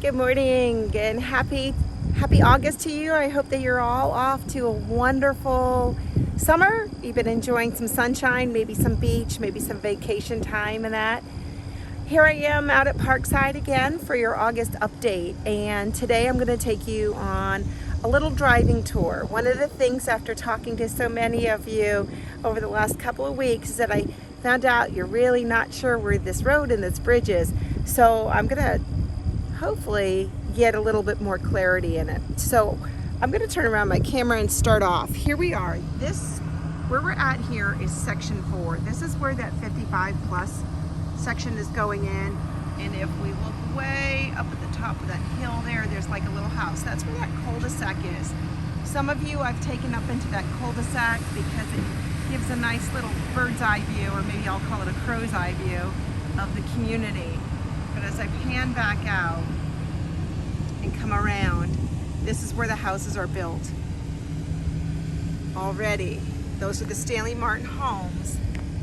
Good morning and happy August to you. I hope that you're all off to a wonderful summer. You've been enjoying some sunshine, maybe some beach, maybe some vacation time and that. Here I am out at Parkside again for your August update, and today I'm going to take you on a little driving tour. One of the things after talking to so many of you over the last couple of weeks is that I found out you're really not sure where this road and this bridge is. So I'm going to hopefully get a little bit more clarity in it. So I'm going to turn around my camera and start off. Here we are. Where we're at here is section 4. This is where that 55 plus section is going in, and if we look way up at the top of that hill there's like a little house. That's where that cul-de-sac is. Some of you I've taken up into that cul-de-sac because it gives a nice little bird's eye view, or maybe I'll call it a crow's eye view of the community. But as I pan back out and come around, this is where the houses are built already. Those are the Stanley Martin homes.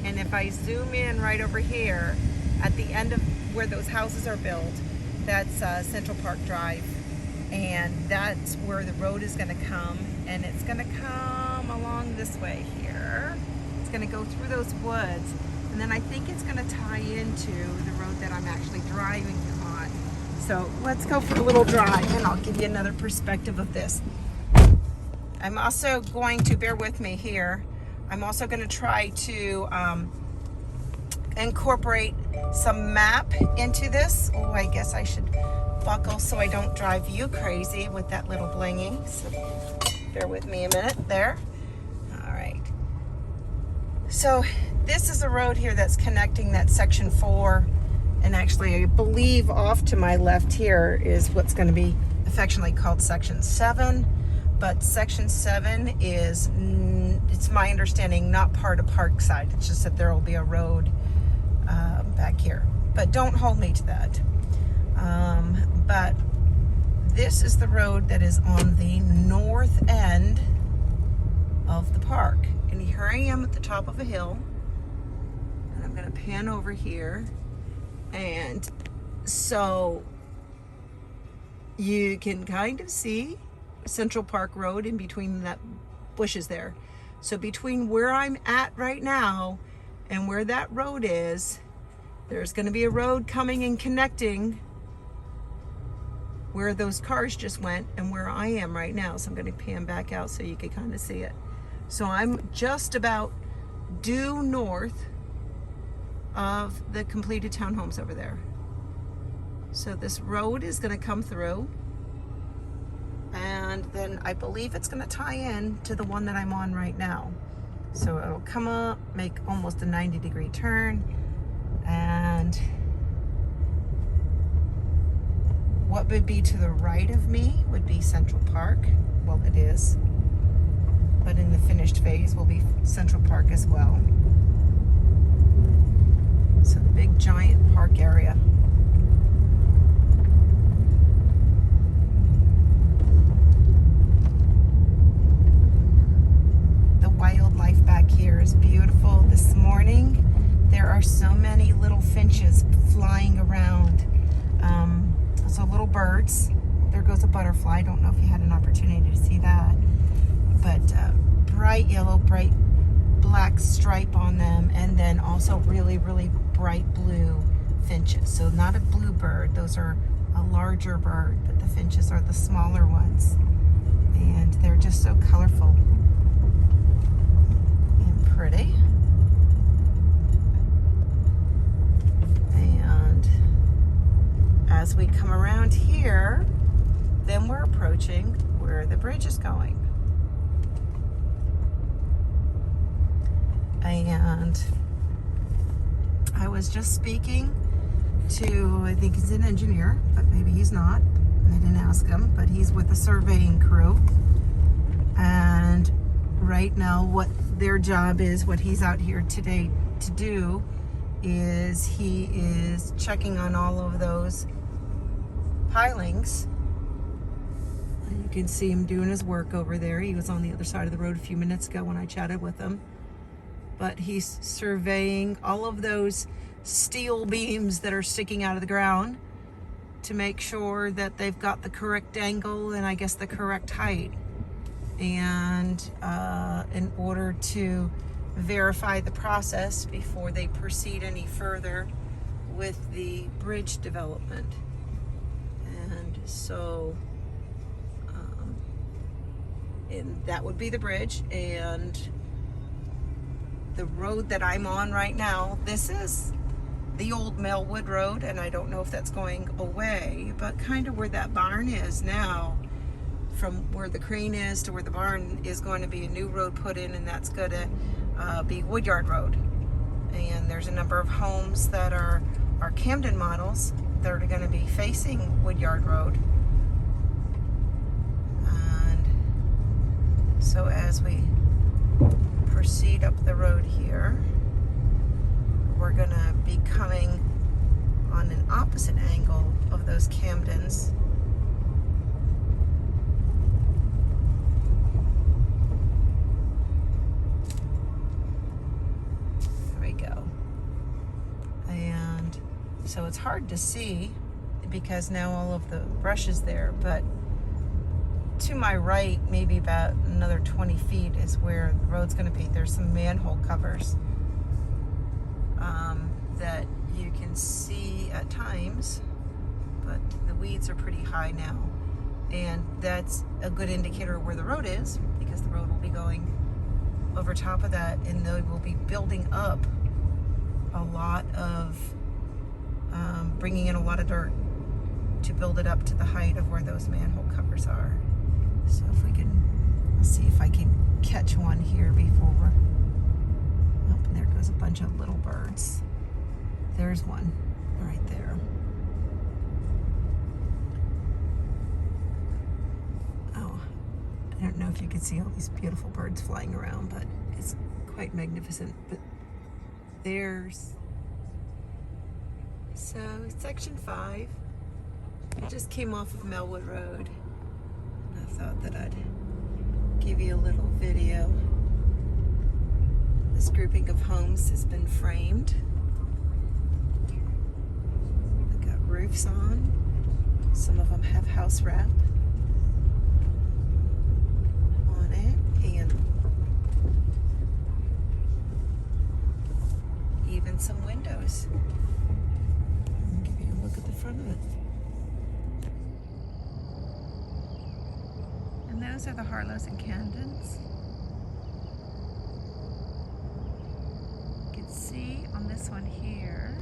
And if I zoom in right over here, at the end of where those houses are built, that's Central Park Drive. And that's where the road is going to come. And it's going to come along this way here. It's going to go through those woods. And then I think it's going to tie into the road that I'm actually driving on. So let's go for a little drive and I'll give you another perspective of this. I'm also going to, bear with me here, I'm also going to try to incorporate some map into this. Oh, I guess I should buckle so I don't drive you crazy with that little blinging. So bear with me a minute there. All right. So this is a road here that's connecting that section 4. And actually, I believe off to my left here is what's going to be affectionately called section 7. But section 7 is, it's my understanding, not part of Parkside. It's just that there will be a road back here. But don't hold me to that. But this is the road that is on the north end of the park. And here I am at the top of a hill. And I'm going to pan over here. And so you can kind of see Central Park Road in between that bushes there. So between where I'm at right now and where that road is, there's going to be a road coming and connecting where those cars just went and where I am right now. So I'm going to pan back out so you can kind of see it. So I'm just about due north of the completed townhomes over there. So this road is going to come through, and then I believe it's going to tie in to the one that I'm on right now. So it'll come up, make almost a 90-degree turn, and what would be to the right of me would be Central Park. Well, it is, but in the finished phase will be Central Park as well. So the big giant park area. The wildlife back here is beautiful. This morning there are so many little finches flying around. So little birds. There goes a butterfly. I don't know if you had an opportunity to see that. But bright yellow, bright black stripe on them, and then also really, really bright blue finches. So not a bluebird, those are a larger bird, but the finches are the smaller ones. And they're just so colorful and pretty. And as we come around here, then we're approaching where the bridge is going. And I was just speaking to, I think he's an engineer, but maybe he's not. I didn't ask him, but he's with a surveying crew. And right now what their job is, what he's out here today to do, is he is checking on all of those pilings. And you can see him doing his work over there. He was on the other side of the road a few minutes ago when I chatted with him. But he's surveying all of those steel beams that are sticking out of the ground to make sure that they've got the correct angle and I guess the correct height. And in order to verify the process before they proceed any further with the bridge development. And so and that would be the bridge. And the road that I'm on right now, this is the old Melwood Road, and I don't know if that's going away, but kind of where that barn is now, from where the crane is to where the barn is, going to be a new road put in, and that's going to be Woodyard Road. And there's a number of homes that are Camden models that are going to be facing Woodyard Road. And so as we proceed up the road here, we're going to be coming on an opposite angle of those Camdens. There we go. And so it's hard to see because now all of the brush is there, but to my right, maybe about another 20 feet is where the road's going to be. There's some manhole covers that you can see at times, but the weeds are pretty high now. And that's a good indicator of where the road is, because the road will be going over top of that, and they will be building up a lot of, bringing in a lot of dirt to build it up to the height of where those manhole covers are. So if we can, let's see if I can catch one here before we're, oh, and there goes a bunch of little birds. There's one right there. Oh, I don't know if you can see all these beautiful birds flying around, but it's quite magnificent. But there's, so section 5. I just came off of Melwood Road. I thought that I'd give you a little video. This grouping of homes has been framed. They've got roofs on. Some of them have house wrap on it, and even some windows. I'll give you a look at the front of it. And those are the Harlows and Camdens. You can see on this one here,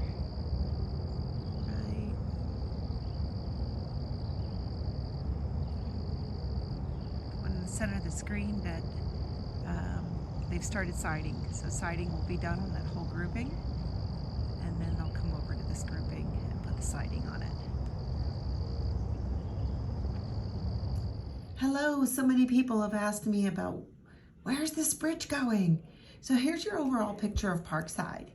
right, the one in the center of the screen, that they've started siding. So siding will be done on that whole grouping, and then they'll come over to this grouping and put the siding on it. Hello, so many people have asked me about where's this bridge going? So here's your overall picture of Parkside.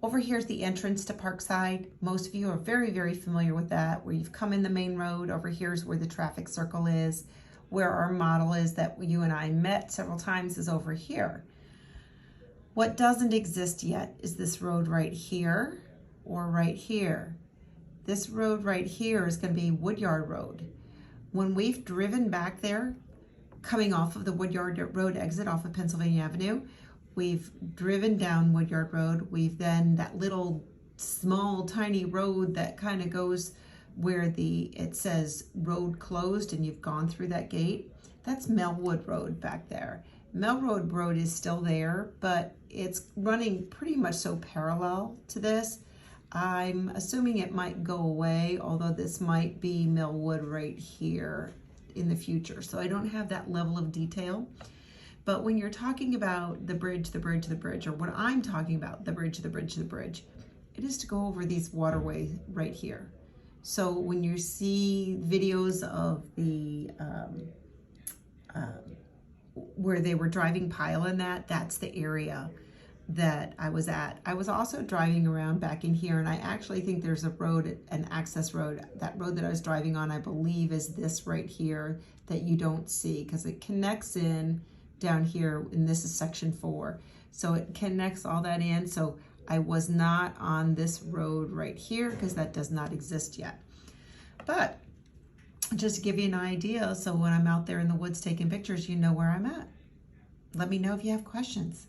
Over here's the entrance to Parkside. Most of you are very, very familiar with that, where you've come in the main road. Over here's where the traffic circle is. Where our model is that you and I met several times is over here. What doesn't exist yet is this road right here or right here. This road right here is going to be Woodyard Road. When we've driven back there, coming off of the Woodyard Road exit off of Pennsylvania Avenue, we've driven down Woodyard Road. We've then that little small tiny road that kind of goes where it says road closed, and you've gone through that gate. That's Melwood Road back there. Melwood Road is still there, but it's running pretty much so parallel to this. I'm assuming it might go away, although this might be Melwood right here in the future. So I don't have that level of detail. But when you're talking about the bridge, or what I'm talking about, the bridge, it is to go over these waterways right here. So when you see videos of the, where they were driving pile in that's the area that I was at. I was also driving around back in here, and I actually think there's a road, an access road. That road that I was driving on, I believe, is this right here that you don't see, because it connects in down here, and this is section 4. So it connects all that in. So I was not on this road right here because that does not exist yet. But just to give you an idea, so when I'm out there in the woods taking pictures, you know where I'm at. Let me know if you have questions.